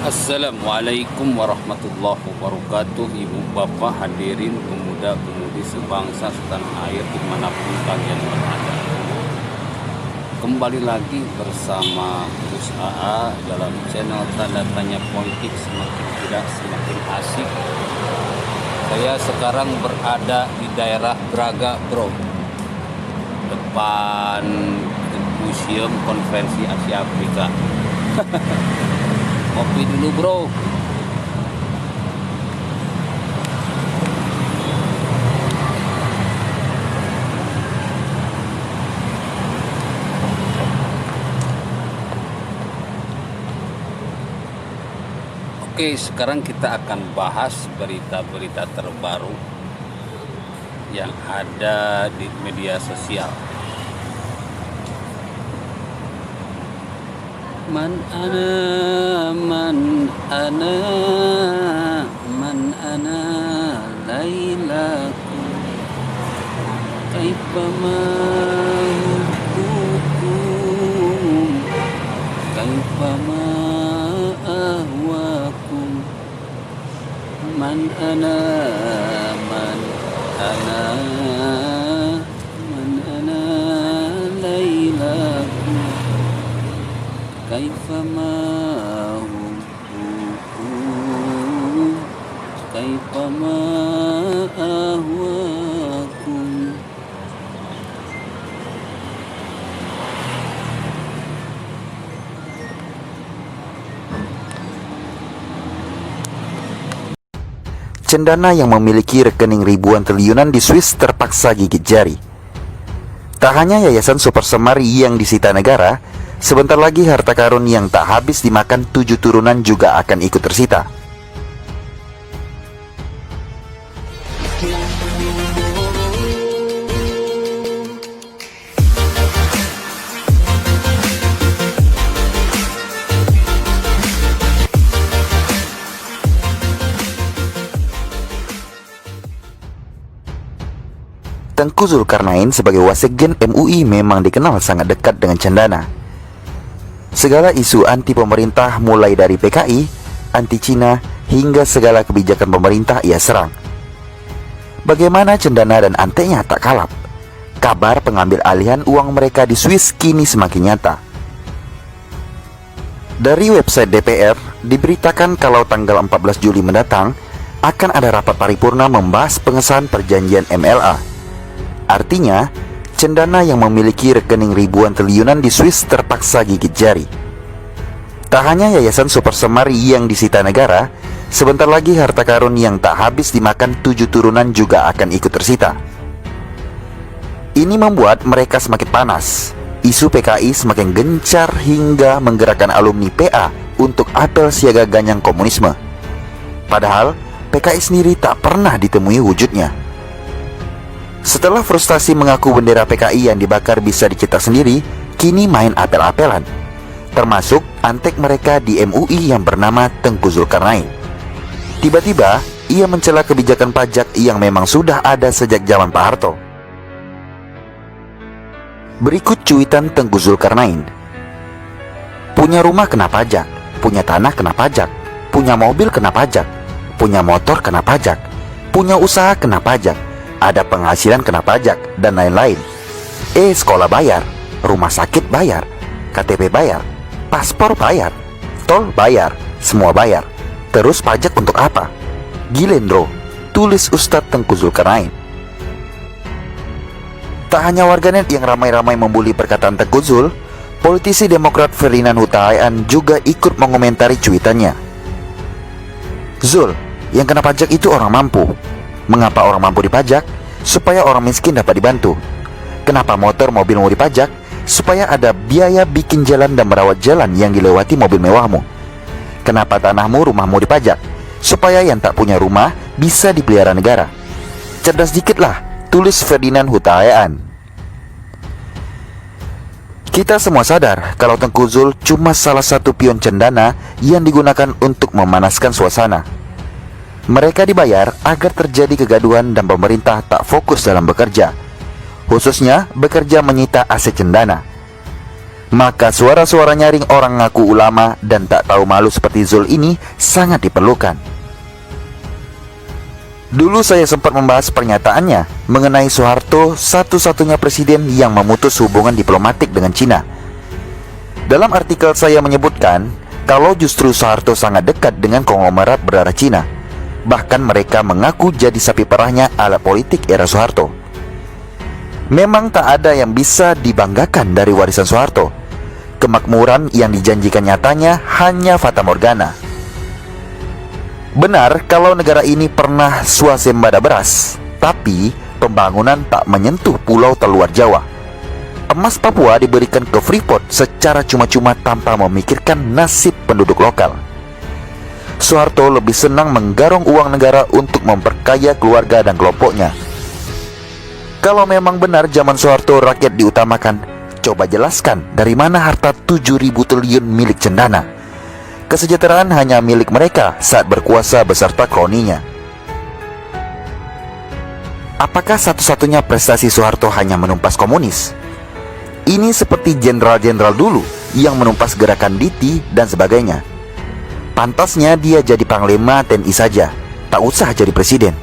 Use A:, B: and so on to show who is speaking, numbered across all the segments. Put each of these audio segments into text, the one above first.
A: Assalamualaikum warahmatullahi wabarakatuh. Ibu bapak hadirin pemuda-pemudi sebangsa setanah air dimanapun kalian berada. Kembali lagi bersama Gus AA dalam channel Tanda Tanya Politik Semakin Tidak Semakin Asik. Saya sekarang berada di daerah Braga, bro, depan Museum Konferensi Asia Afrika. Kopi dulu, bro. Oke, sekarang kita akan bahas berita-berita terbaru yang ada di media sosial. Man ana lailaku kaifama hukum kaifama ahwakum man ana lailaku kaifama hukum kaifama ahwakum.
B: Cendana yang memiliki rekening ribuan triliunan di Swiss terpaksa gigit jari. Tak hanya Yayasan Super Semari yang disita negara, sebentar lagi harta karun yang tak habis dimakan 7 turunan juga akan ikut tersita. Tengku Zulkarnain sebagai wasekjen MUI memang dikenal sangat dekat dengan Cendana. Segala isu anti pemerintah mulai dari PKI, anti Cina, hingga segala kebijakan pemerintah ia serang. Bagaimana Cendana dan anteknya tak kalap. Kabar pengambil alihan uang mereka di Swiss kini semakin nyata. Dari website DPR diberitakan kalau tanggal 14 Juli mendatang akan ada rapat paripurna membahas pengesahan perjanjian MLA. Artinya, Cendana yang memiliki rekening ribuan triliunan di Swiss terpaksa gigit jari. Tak hanya Yayasan Super Semari yang disita negara, sebentar lagi harta karun yang tak habis dimakan 7 turunan juga akan ikut tersita. Ini membuat mereka semakin panas. Isu PKI semakin gencar hingga menggerakkan alumni PA untuk apel siaga ganyang komunisme. Padahal, PKI sendiri tak pernah ditemui wujudnya. Setelah frustasi mengaku bendera PKI yang dibakar bisa dicetak sendiri, kini main apel-apelan. Termasuk antek mereka di MUI yang bernama Tengku Zulkarnain. Tiba-tiba, ia mencela kebijakan pajak yang memang sudah ada sejak zaman Pak Harto. Berikut cuitan Tengku Zulkarnain. Punya rumah kena pajak, punya tanah kena pajak, punya mobil kena pajak, punya motor kena pajak, punya usaha kena pajak, ada penghasilan kena pajak, dan lain-lain. Sekolah bayar, rumah sakit bayar, KTP bayar, paspor bayar, tol bayar, semua bayar. Terus pajak untuk apa? Gilendro, tulis Ustadz Tengku Zulkarnain. Tak hanya warganet yang ramai-ramai membuli perkataan Tengku Zul, politisi Demokrat Ferdinand Huta-Heian juga ikut mengomentari cuitannya. Zul, yang kena pajak itu orang mampu. Mengapa orang mampu dipajak? Supaya orang miskin dapat dibantu. Kenapa motor mobil mau dipajak? Supaya ada biaya bikin jalan dan merawat jalan yang dilewati mobil mewahmu. Kenapa tanahmu, rumahmu dipajak? Supaya yang tak punya rumah bisa dipelihara negara. Cerdas dikitlah, tulis Ferdinand Huta-Heian. Kita semua sadar kalau Tengku Zul cuma salah satu pion Cendana yang digunakan untuk memanaskan suasana. Mereka dibayar agar terjadi kegaduhan dan pemerintah tak fokus dalam bekerja, khususnya bekerja menyita aset Cendana. Maka suara-suara nyaring orang ngaku ulama dan tak tahu malu seperti Zul ini sangat diperlukan. Dulu saya sempat membahas pernyataannya mengenai Soeharto satu-satunya presiden yang memutus hubungan diplomatik dengan Cina. Dalam artikel saya menyebutkan kalau justru Soeharto sangat dekat dengan konglomerat berdarah Cina. Bahkan mereka mengaku jadi sapi perahnya ala politik era Soeharto. Memang tak ada yang bisa dibanggakan dari warisan Soeharto. Kemakmuran yang dijanjikan nyatanya hanya fata morgana. Benar kalau negara ini pernah swasembada beras, tapi pembangunan tak menyentuh pulau terluar Jawa. Emas Papua diberikan ke Freeport secara cuma-cuma tanpa memikirkan nasib penduduk lokal. Soeharto lebih senang menggarong uang negara untuk memperkaya keluarga dan kelompoknya. Kalau memang benar zaman Soeharto rakyat diutamakan, coba jelaskan dari mana harta 7.000 triliun milik Cendana. Kesejahteraan hanya milik mereka saat berkuasa beserta kroninya. Apakah satu-satunya prestasi Soeharto hanya menumpas komunis? Ini seperti jenderal-jenderal dulu yang menumpas gerakan Diti dan sebagainya. Pantasnya dia jadi panglima TNI saja, tak usah jadi presiden.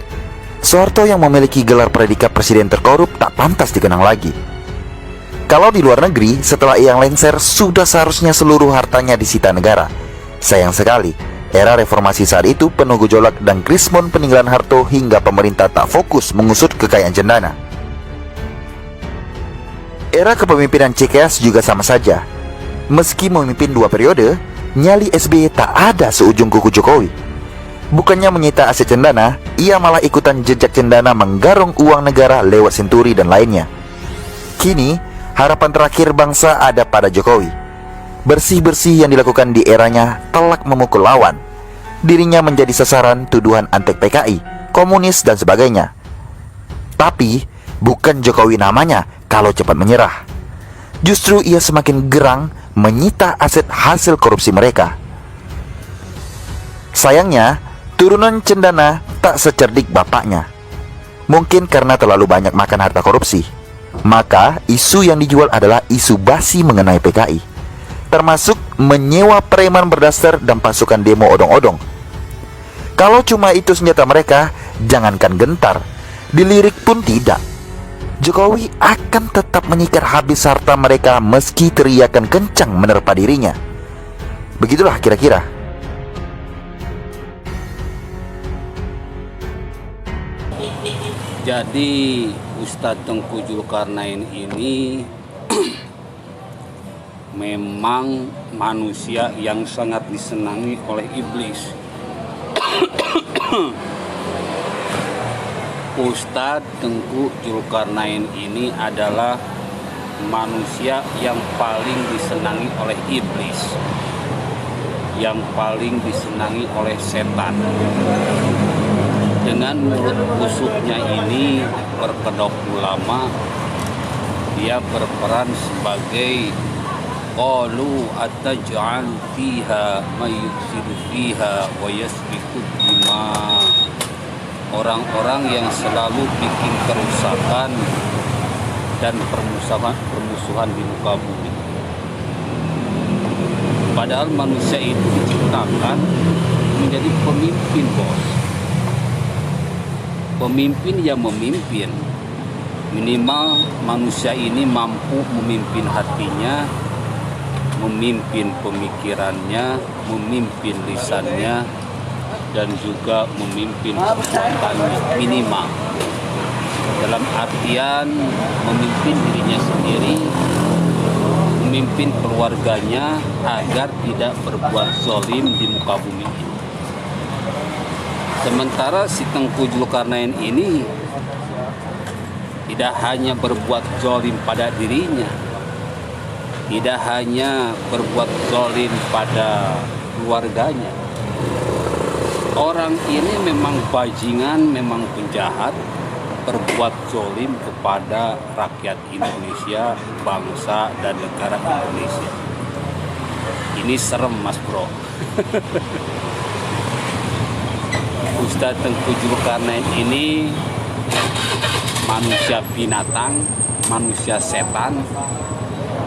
B: Soeharto yang memiliki gelar predikat presiden terkorup tak pantas dikenang lagi. Kalau di luar negeri, setelah ia lengser, sudah seharusnya seluruh hartanya disita negara. Sayang sekali, era reformasi saat itu penuh gejolak dan krismon peninggalan Harto hingga pemerintah tak fokus mengusut kekayaan Cendana. Era kepemimpinan CKS juga sama saja. Meski memimpin 2 periode, nyali SBY tak ada seujung kuku Jokowi. Bukannya menyita aset Cendana, ia malah ikutan jejak Cendana menggarong uang negara lewat Senturi dan lainnya. Kini, harapan terakhir bangsa ada pada Jokowi. Bersih-bersih yang dilakukan di eranya telak memukul lawan. Dirinya menjadi sasaran tuduhan antek PKI, komunis dan sebagainya. Tapi, bukan Jokowi namanya kalau cepat menyerah. Justru ia semakin gerang menyita aset hasil korupsi mereka. Sayangnya, turunan Cendana tak secerdik bapaknya. Mungkin karena terlalu banyak makan harta korupsi. Maka isu yang dijual adalah isu basi mengenai PKI, termasuk menyewa preman berdasar dan pasukan demo odong-odong. Kalau cuma itu senjata mereka, jangankan gentar, dilirik pun tidak. Jokowi akan tetap menyikar habis harta mereka meski teriakan kencang menerpa dirinya. Begitulah kira-kira.
A: Jadi Ustadz Tengku Zulkarnain ini memang manusia yang sangat disenangi oleh iblis. Ustadz Tengku Zulkarnain ini adalah manusia yang paling disenangi oleh iblis, yang paling disenangi oleh setan. Dengan mulut busuknya ini berkedok ulama, dia berperan sebagai qalu ataj'al fiha may yufsidu fiha wa yasfiku dima. Orang-orang yang selalu bikin kerusakan dan permusuhan di muka bumi. Padahal manusia itu diciptakan menjadi pemimpin, bos. Pemimpin yang memimpin. Minimal manusia ini mampu memimpin hatinya, memimpin pemikirannya, memimpin lisannya, dan juga memimpin perbuatannya, minimal. Dalam artian memimpin dirinya sendiri, memimpin keluarganya agar tidak berbuat zalim di muka bumi ini. Sementara si Tengku Zulkarnain ini tidak hanya berbuat zalim pada dirinya, tidak hanya berbuat zalim pada keluarganya. Orang ini memang bajingan, memang penjahat, berbuat zalim kepada rakyat Indonesia, bangsa dan negara Indonesia. Ini serem, Mas Bro. Ustadz Tengku Zulkarnain ini manusia binatang, manusia setan,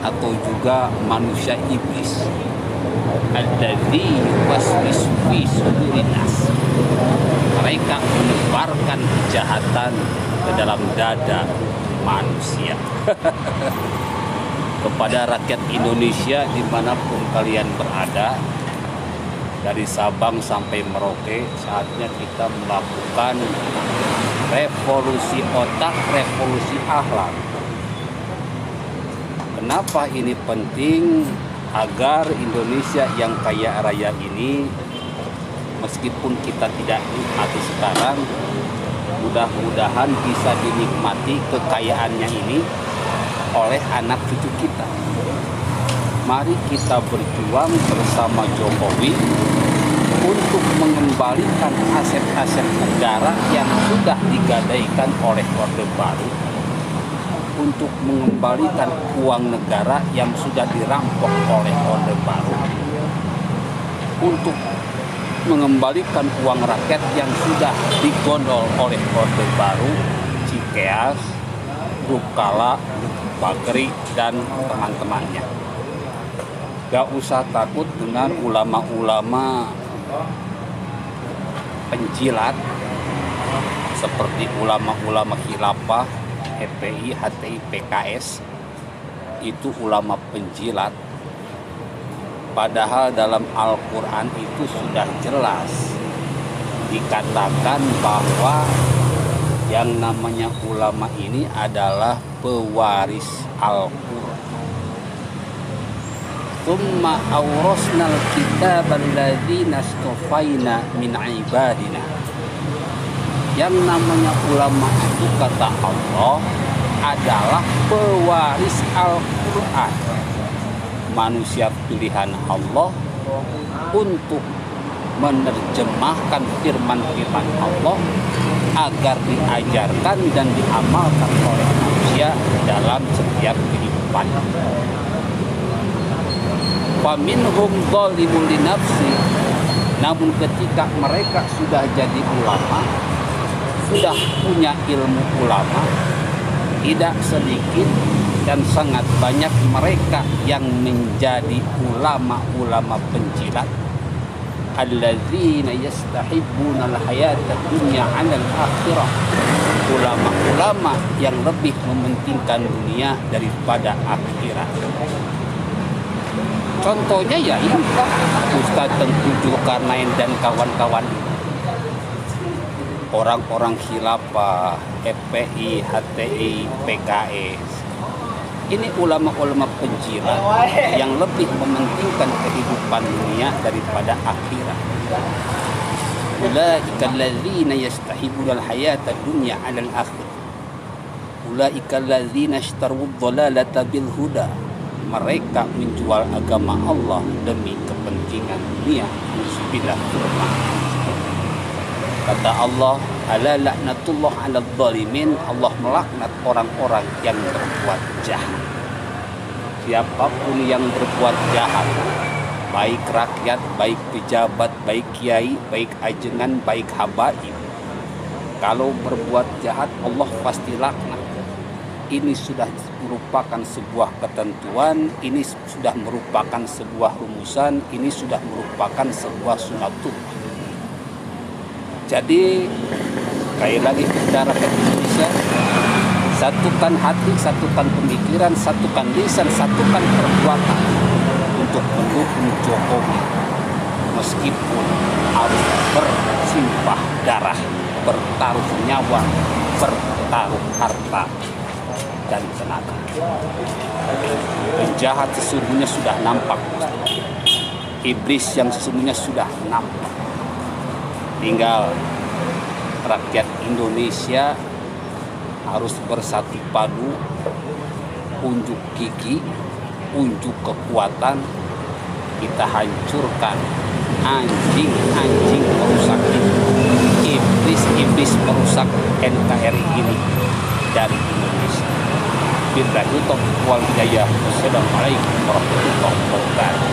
A: atau juga manusia iblis. Alladzi yuwaswisu fi sudurin nas. Mereka menebarkan kejahatan ke dalam dada manusia. Kepada rakyat Indonesia dimanapun kalian berada, dari Sabang sampai Merauke, saatnya kita melakukan revolusi otak, revolusi akhlak. Kenapa ini penting? Agar Indonesia yang kaya raya ini, meskipun kita tidak nikmati sekarang, mudah-mudahan bisa dinikmati kekayaannya ini oleh anak cucu kita. Mari kita berjuang bersama Jokowi untuk mengembalikan aset-aset negara yang sudah digadaikan oleh Orde Baru, untuk mengembalikan uang negara yang sudah dirampok oleh Orde Baru, untuk mengembalikan uang rakyat yang sudah digondol oleh Orde Baru, Cikeas, Grup Kala, Bagri, dan teman-temannya. Gak usah takut dengan ulama-ulama penjilat seperti ulama-ulama khilafah, FPI, HTI, PKS. Itu ulama penjilat. Padahal dalam Al-Quran itu sudah jelas dikatakan bahwa yang namanya ulama ini adalah pewaris Al-Quran. Tsumma awrasnal kitabal ladzina astafaina min ibadina. Yang namanya ulama itu kata Allah adalah pewaris Al-Quran, manusia pilihan Allah untuk menerjemahkan firman-firman Allah agar diajarkan dan diamalkan oleh manusia dalam setiap kehidupan. Faminhum dzalimun linafsi. Namun ketika mereka sudah jadi ulama, sudah punya ilmu ulama, tidak sedikit dan sangat banyak mereka yang menjadi ulama-ulama penjilat. Alladzina yastahibbuna al-hayata dunya 'ala al-akhirah. Ulama-ulama yang lebih mementingkan dunia daripada akhirat. Contohnya ya ini Pak Ustadz Tengku Zulkarnain dan kawan-kawan, orang-orang khilafah, FPI, HTI, PKS. Ini ulama-ulama penjilat yang lebih mementingkan kehidupan dunia daripada akhirat. Ulaika alladzina yastahibuna al-hayata dunya 'ala al-akhirah. Ulaika alladzina ishtaru ad-dhalalata bil huda. Mereka menjual agama Allah demi kepentingan dunia. Bismillah. Kata Allah, ala laknatullah 'alal zalimin. Allah melaknat orang-orang yang berbuat jahat. Siapapun yang berbuat jahat, baik rakyat, baik pejabat, baik kiai, baik ajengan, baik habaib, kalau berbuat jahat Allah pasti laknat. Ini sudah merupakan sebuah ketentuan, ini sudah merupakan sebuah rumusan, ini sudah merupakan sebuah sunatullah. Jadi sekali lagi kita rakyat Indonesia, satukan hati, satukan pemikiran, satukan lisan, satukan perbuatan untuk mendukung Jokowi, meskipun harus bersimpah darah, bertaruh nyawa, bertaruh harta dan tenaga. Penjahat sesungguhnya sudah nampak, iblis yang sesungguhnya sudah nampak. Tinggal rakyat Indonesia harus bersatu padu, unjuk gigi, unjuk kekuatan. Kita hancurkan anjing-anjing perusak ini, iblis-iblis perusak NKRI ini dari Indonesia. Billahi taufiq wal hidayah. Wassalamualaikum warahmatullahi wabarakatuh.